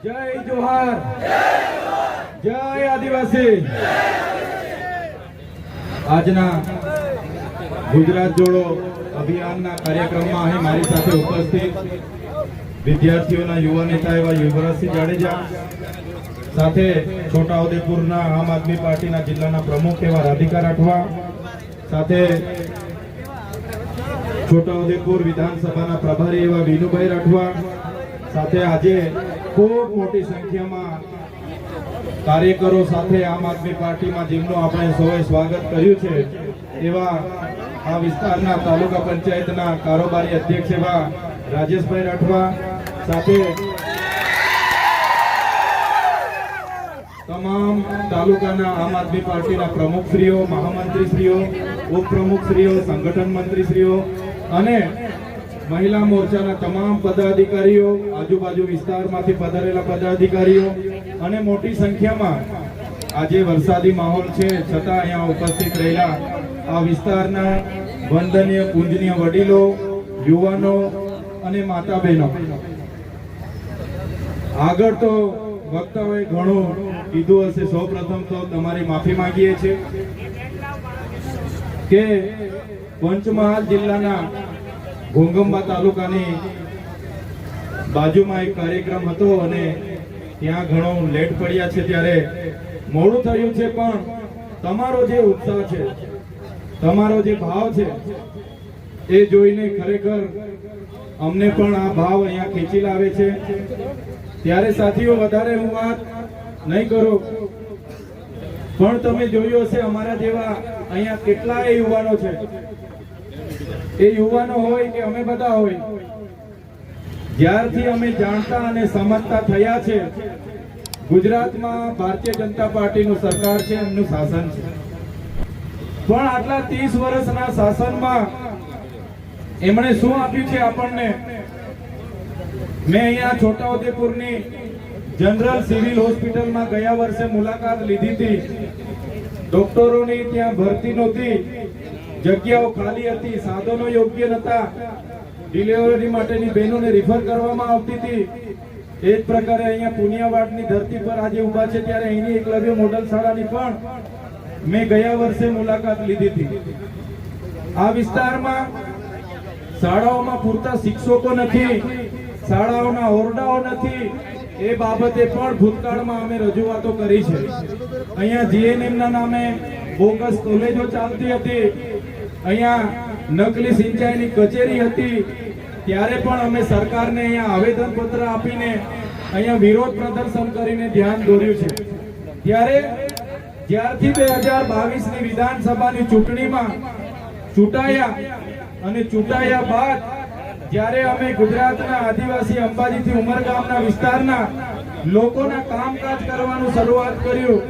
જય જોહાર, જય આદિવાસી। આજના ગુજરાત જોડો અભિયાનના કાર્યક્રમમાં અહીં મારી સાથે ઉપસ્થિત વિદ્યાર્થીઓના યુવા નેતા એવા યુવરાજસિંહ જાડેજા, સાથે છોટાઉદેપુરના આમ આદમી પાર્ટીના જિલ્લાના પ્રમુખ એવા રાધિકા રાઠવા, સાથે છોટાઉદેપુર વિધાનસભાના પ્રભારી એવા વિનુભાઈ રાઠવા, સાથે આજે ખૂબ મોટી સંખ્યામાં કાર્યકરો સાથે આમ આદમી પાર્ટીમાં જેમનું આપણે સૌએ સ્વાગત કર્યું છે એવા આ વિસ્તારના તાલુકા પંચાયતના કારોબારી અધ્યક્ષ એવા રાજેશભાઈ રાઠવા, સાથે તમામ તાલુકાના આમ આદમી પાર્ટીના પ્રમુખશ્રીઓ, મહામંત્રીશ્રીઓ, ઉપપ્રમુખશ્રીઓ, સંગઠન મંત્રીશ્રીઓ અને મહિલા મોરચાના તમામ પદાધિકારીઓ, આજુબાજુ વિસ્તારમાંથી પધારેલા પદાધિકારીઓ અને મોટી સંખ્યામાં આજે વરસાદી માહોલ છે છતાં અહીંયા ઉપસ્થિત રહેલા આ વિસ્તારના વંદનીય પૂજનીય વડીલો, યુવાનો અને માતા બહેનો, આગળ તો વક્તાઓએ ઘણું કીધું હશે। સૌપ્રથમ તો તમારી માફી માંગીએ છીએ કે પંચમહાલ જિલ્લાના ઘોંઘંબા તાલુકાની બાજુમાં એક કાર્યક્રમ હતો અને ત્યાં ઘણો લેટ પડ્યા છે, ત્યારે મોડું થયું છે, પણ તમારો જે ઉત્સાહ છે, તમારો જે ભાવ છે એ જોઈને ખરેખર અમને પણ આ ભાવ અહીંયા ખેંચી લાવે છે। ત્યારે સાથીઓ વધારે હું વાત નહીં કરું, પણ તમે જોયું હશે અમારા જેવા અહીંયા કેટલાય યુવાનો છે। એ યુવાનો હોય કે અમે બધા હોય, જ્યારથી અમે જાણતા અને સમજતા થયા છે ગુજરાતમાં ભારતીય જનતા પાર્ટીનું સરકાર છે, એમનું શાસન છે, પણ આટલા 30 વર્ષના શાસનમાં એમણે શું આપ્યું છે આપણને? મેં અહીંયા છોટાઉદેપુરની જનરલ સિવિલ હોસ્પિટલમાં ગયા વર્ષે મુલાકાત લીધી હતી। ડોક્ટરોની ત્યાં ભરતી નહોતી, જગ્યાઓ ખાલી હતી, સાધનો યોગ્ય નહોતા, ડિલિવરી માટેની બહેનોને રિફર કરવામાં આવતી હતી। એ જ પ્રકારે અહીંયા પુનિયાવાડની ધરતી પર આજે ઊભા છે ત્યારે અહીંની એકલવ્ય મોડલ શાળાની પણ મેં ગયા વર્ષે મુલાકાત લીધી હતી। આ વિસ્તારમાં શાળાઓમાં પૂરતા શિક્ષકો નથી, શાળાઓના ઓરડાઓ નથી, એ બાબતે પણ ભૂતકાળમાં અમે રજૂઆતો કરી છે। અહીંયા જીએનએમના નામે બોગસ કોલેજો ચાલતી હતી, અહીંયા નકલી સિંચાઈની કચેરી હતી, ત્યારે પણ અમે સરકારને અહીંયા આવેદનપત્ર આપીને અહીંયા વિરોધ પ્રદર્શન કરીને ધ્યાન દોર્યું છે। ત્યારે જ્યારથી 2022ની વિધાનસભાની ચૂંટણીમાં ચૂંટાયા અને ચૂંટાયા બાદ જ્યારે અમે ગુજરાતના આદિવાસી અંબાજીથી ઉમરગામના વિસ્તારના લોકોના કામકાજ કરવાનું શરૂઆત કર્યું,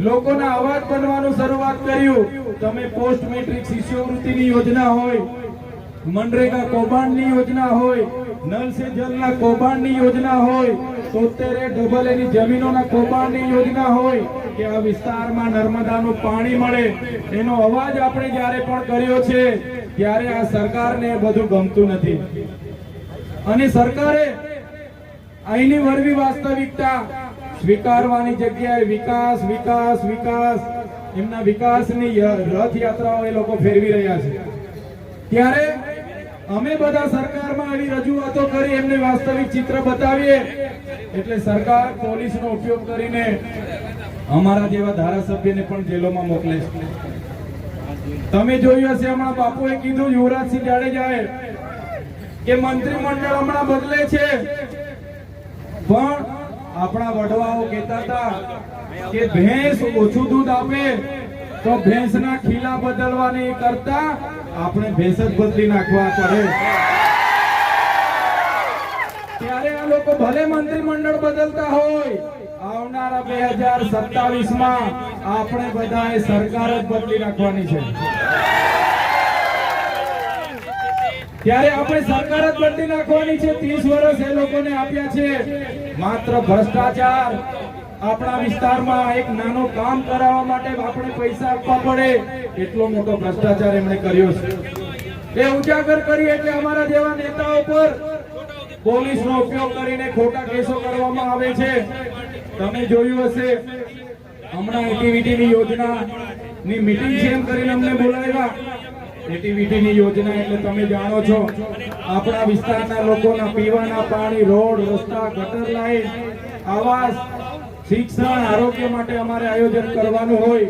લોકોના અવાજ બનવાનું શરૂઆત કર્યું, તમે પોસ્ટ મેટ્રિક શિષ્યવૃત્તિની યોજના હોય, મનરેગા કૌભાંડની યોજના હોય, નલ સે જલના કૌભાંડની યોજના હોય, 73A ની જમીનોના કૌભાંડની યોજના હોય કે આ વિસ્તારમાં નર્મદાનું પાણી મળે, એનો અવાજ આપણે જ્યારે પણ કર્યો છે ત્યારે આ સરકારને બધું ગમતું નથી અને સરકારે અહીંની વરવી વાસ્તવિકતા સ્વીકારવાની જગ્યાએ વિકાસ વિકાસ વિકાસ, એમના વિકાસની રથયાત્રાઓ એ લોકો ફેરવી રહ્યા છે। ત્યારે અમે બધા સરકારમાં આવી રજૂઆતો કરી, એમને વાસ્તવિક ચિત્ર બતાવીએ એટલે સરકાર પોલીસનો ઉપયોગ કરીને અમારા જેવા ધારાસભ્યને પણ જેલોમાં મોકલે છે। તમે જોયું હશે, હમણાં બાપુએ કીધું, યુવરાજસિંહ જાડેજાએ, કે મંત્રીમંડળ હમણાં બદલે છે, પણ આપણા વડવાઓ કહેતા હતા કે ભેંસ ઓછું દૂધ આપે તો ભેંસના ખીલા બદલવાની કરતા આપણે ભેંસ જ બદલી નાખવા પડે। ત્યારે આ લોકો ભલે મંત્રીમંડળ બદલતા હોય, આવનારા 2027માં આપણે બધાએ સરકાર જ બદલી નાખવાની છે। ત્યારે આપણે સરકાર જ બદલી નાખવાની છે। 30 વર્ષ એ લોકોને આપ્યા છે માત્ર ભ્રષ્ટાચાર। આપણા વિસ્તારમાં એક નાનો કામ કરાવવા માટે આપણે પૈસા આપવા પડે એટલો મોટો ભ્રષ્ટાચાર એમણે કર્યો છે। એ ઉજાગર કરી એટલે અમારા જેવા નેતાઓ પર પોલીસનો ઉપયોગ કરીને ખોટા કેસો કરવામાં આવે છે. તમે જોયું હશે હમણાં એટીવીટીની યોજનાની મીટિંગ છે એમ કરીને અમને બોલાવ્યા. એટીવીટીની યોજના એટલે તમે જાણો છો આપણા વિસ્તારના લોકોના પીવાના પાણી, રોડ, રસ્તા, ગટર લાઈન, આવાસ, શિક્ષણ, આરોગ્ય માટે અમારે આયોજન કરવાનું હોય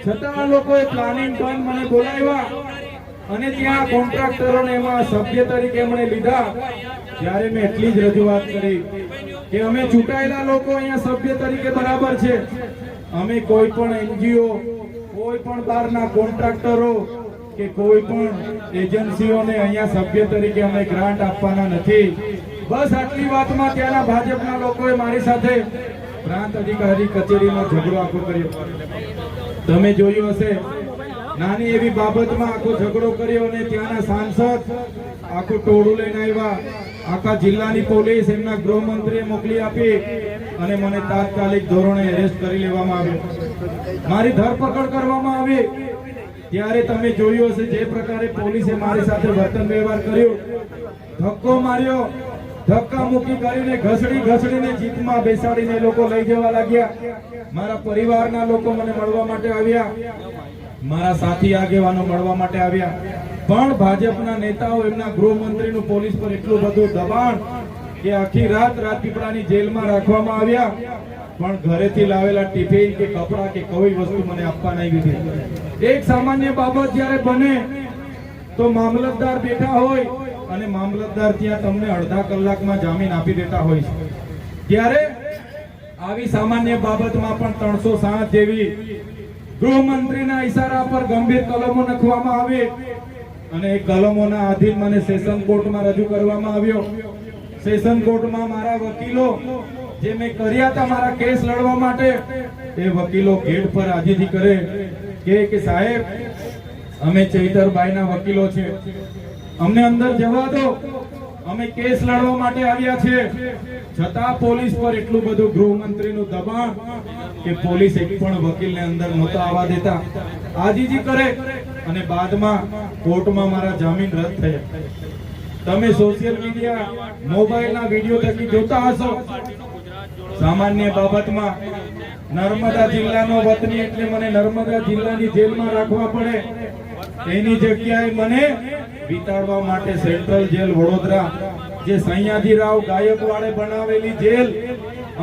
છતાં આ લોકોએ પ્લાનિંગ પણ મને બોલાવ્યા અને ત્યાં કોન્ટ્રાક્ટરોને એમાં સભ્ય તરીકે એમણે લીધા. ત્યારે મેં એટલી જ રજૂઆત કરી કે અમે ચૂંટાયેલા લોકો અહીંયા સભ્ય તરીકે બરાબર છે. અમે કોઈ પણ એનજીઓ, કોઈ પણ બહારના કોન્ટ્રાક્ટરો કે કોઈ પણ એજન્સીઓને અહીંયા સભ્ય તરીકે અમે ગ્રાન્ટ આપવાના નથી. બસ આટલી વાતમાં ત્યાંના ભાજપના લોકોએ મારી સાથે પ્રાંત અધિકારી કચેરીમાં ઝઘડો આખો કર્યો. તમે જોયું હશે નાની એવી બાબતમાં આખો ઝઘડો કર્યો અને ત્યાંના સાંસદ આખું ટોળું લઈને આવ્યા. આખા જિલ્લાની પોલીસ એમના ગૃહમંત્રીએ મોકલી આપી અને મને તાત્કાલિક ધોરણે એરેસ્ટ કરી લેવામાં આવ્યો. મારી ધરપકડ કરવામાં આવી. ત્યારે તમે જોયું હશે જે પ્રકારે પોલીસે મારી સાથે વર્તન વ્યવહાર કર્યો, ધક્કો માર્યો, ધક્કા મૂકી કરીને ઘસડીને જીપમાં બેસાડીને લોકો લઈ જવા લાગ્યા. મારા પરિવારના લોકો મને મળવા માટે આવ્યા, મારા સાથી આગેવાનો મળવા માટે આવ્યા, પણ ભાજપના નેતાઓ એમના ગૃહમંત્રીનું પોલીસ પર એટલું બધું દબાણ કે આખી રાત રાજપીપળાની જેલમાં રાખવામાં આવ્યા. પણ ઘરેથી લાવેલા ટિફિન કે કપડા કે કોઈ વસ્તુ મને આપવા નહીં દીધી. એક સામાન્ય બાબત જ્યારે બને તો મામલતદાર બેઠા હોય અને મામલતદાર ત્યાં તમને અડધા કલાકમાં જામીન આપી દેતા હોય છે. ત્યારે આવી સામાન્ય બાબતમાં પણ 307 જેવી ગૃહમંત્રીના ઈશારા પર ગંભીર કલમો નખવામાં આવી અને એ કલમોના આધીન મને સેશન કોર્ટમાં રજૂ કરવામાં આવ્યો. સેશન કોર્ટમાં મારા વકીલો જે મેં કર્યા હતા મારા કેસ લડવા માટે, એ વકીલો ગેટ પર આજીજી કરે કે સાહેબ અમે ચૈતરભાઈના વકીલો છે, અમને અંદર જવા દો, અમે કેસ લડવા માટે આવ્યા છે. છતાં પોલીસ પર એટલું બધું ગૃહમંત્રીનું દબાણ કે પોલીસ એક પણ વકીલને અંદર નહોતા આવવા દેતા. આજીજી કરે અને બાદમાં કોર્ટમાં મારા જામીન રદ થયા. તમે સોશિયલ મીડિયા, મોબાઈલના વિડીયો થકી જોતા હશો સામાન્ય બાબતમાં નર્મદા જિલ્લાનો વતની એટલે મને નર્મદા જિલ્લાની જેલમાં રાખવા પડે, એની જગ્યાએ મને વિતાડવા માટે સેન્ટ્રલ જેલ વડોદરા, જે સયાજીરાવ ગાયકવાડે બનાવેલી જેલ,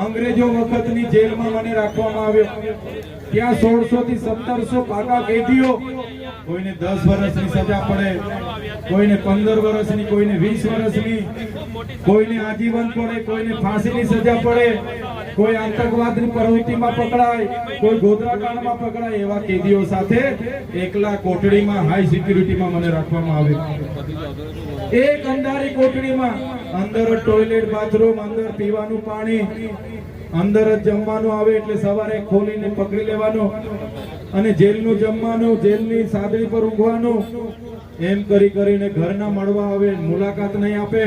અંગ્રેજો વખતની જેલમાં મને રાખવામાં આવ્યો. ત્યાં 1600 થી 1700 પાકા કેદીઓ, કોઈને 10 વર્ષની સજા પડે, કોઈને 15 વર્ષની, કોઈને 20 વર્ષની, કોઈને આજીવન પડે, કોઈને ફાંસીની સજા પડે, કોઈ આતંકવાદની પ્રવૃત્તિમાં પકડાય, કોઈ ગોધરાકાંડમાં પકડાય. એવા કેદીઓ સાથે એકલા કોટડીમાં હાઈ સિક્યુરિટીમાં મને રાખવામાં આવ્યો. એક અંધારી કોટડીમાં, અંદર ટોયલેટ, બાથરૂમ, અંદર પીવાનું પાણી, અંદર જ જમવાનું આવે એટલે સવારે ખોલીને પકડી લેવાનું અને જેલનું જમવાનું, જેલની સાદડી પર ઊંઘવાનું. એમ કરીને ઘરના મળવા આવે, મુલાકાત નહીં આપે.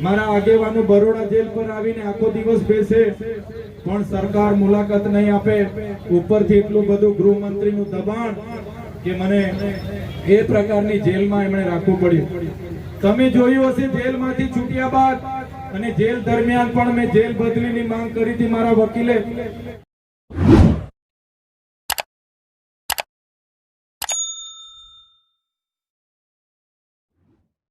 મારા આગેવાનો બરોડા જેલ પર આવીને આખો દિવસ બેસે પણ સરકાર મુલાકાત નહીં આપે. ઉપરથી એટલું બધું ગૃહમંત્રીનું દબાણ કે મને એ પ્રકારની જેલમાં એમણે રાખવું પડ્યું. તમે જોયું હશે જેલમાંથી છૂટ્યા બાદ અને જેલ દરમિયાન પણ મેં જેલ બદલીની માંગ કરી હતી મારા વકીલે.